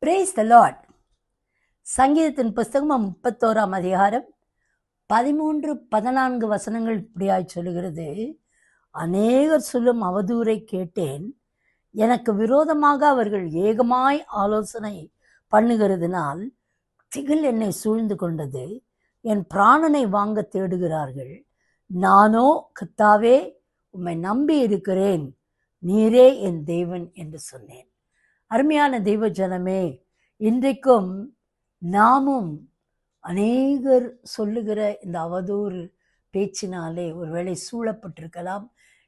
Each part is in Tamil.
பிரேஸ் த லார்ட். சங்கீதத்தின் புஸ்தகம் 31ஆம் அதிகாரம் 13-14 வசனங்கள் இப்படியாய் சொல்லுகிறது. அநேகர் சொல்லும் அவதூறை கேட்டேன், எனக்கு விரோதமாக அவர்கள் ஏகமாய் ஆலோசனை பண்ணுகிறதுனால் திகில் என்னை சூழ்ந்து கொண்டது. என் பிராணனை வாங்க தேடுகிறார்கள். நானோ கர்த்தாவே உம்மை நம்பி இருக்கிறேன், நீரே என் தேவன் என்று சொன்னேன். அருமையான தெய்வ ஜனமே, இன்றைக்கும் நாமும் அநேகர் சொல்லுகிற இந்த அவதூறு பேச்சினாலே ஒருவேளை சூழப்பட்டிருக்கலாம்.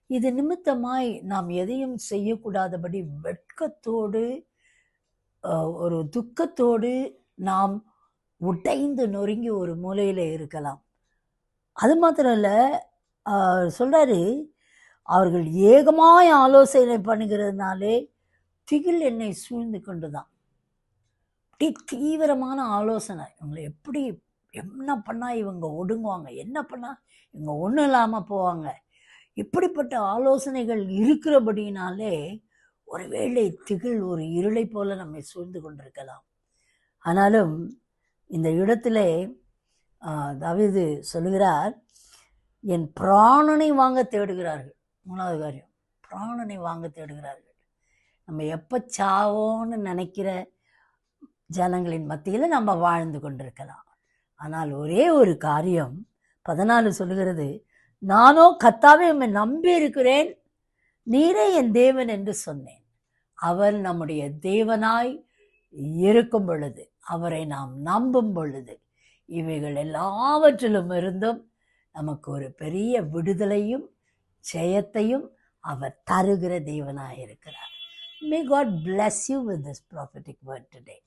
இது நிமித்தமாய் நாம் எதையும் செய்யக்கூடாதபடி வெட்கத்தோடு ஒரு துக்கத்தோடு நாம் உடைந்து நொறுங்கி ஒரு மூலையில் இருக்கலாம். அது மாத்திரம் இல்லை, சொல்றாரு, அவர்கள் ஏகமாய் ஆலோசனை பண்ணுகிறதுனாலே திகில் என்னை சூழ்ந்து கொண்டுதான். அப்படி தீவிரமான ஆலோசனை, இவங்களை எப்படி என்ன பண்ணால் இவங்க ஒடுங்குவாங்க, என்ன பண்ணால் இவங்க ஒன்றும் இல்லாமல் போவாங்க, இப்படிப்பட்ட ஆலோசனைகள் இருக்கிறபடினாலே ஒருவேளை திகில் ஒரு இருளை போல நம்மை சூழ்ந்து கொண்டிருக்கலாம். ஆனாலும் இந்த இடத்துல தாவீது சொல்லுகிறார், என் பிராணனை வாங்க தேடுகிறார்கள். மூணாவது காரியம், பிராணனை வாங்க தேடுகிறார்கள். நம்ம எப்போ சாவோன்னு நினைக்கிற ஜனங்களின் மத்தியில் நம்ம வாழ்ந்து கொண்டிருக்கலாம். ஆனால் ஒரே ஒரு காரியம் 14 சொல்லுகிறது, நானோ கர்த்தாவே உம்மை நம்பி இருக்கிறேன், நீரே என் தேவன் என்று சொன்னேன். அவர் நம்முடைய தேவனாய் இருக்கும் பொழுது, அவரை நாம் நம்பும் பொழுது, இவைகள் எல்லாவற்றிலும் இருந்தும் நமக்கு ஒரு பெரிய விடுதலையும் ஜெயத்தையும் அவர் தருகிற தேவனாய் இருக்கிறார். May God bless you with this prophetic word today.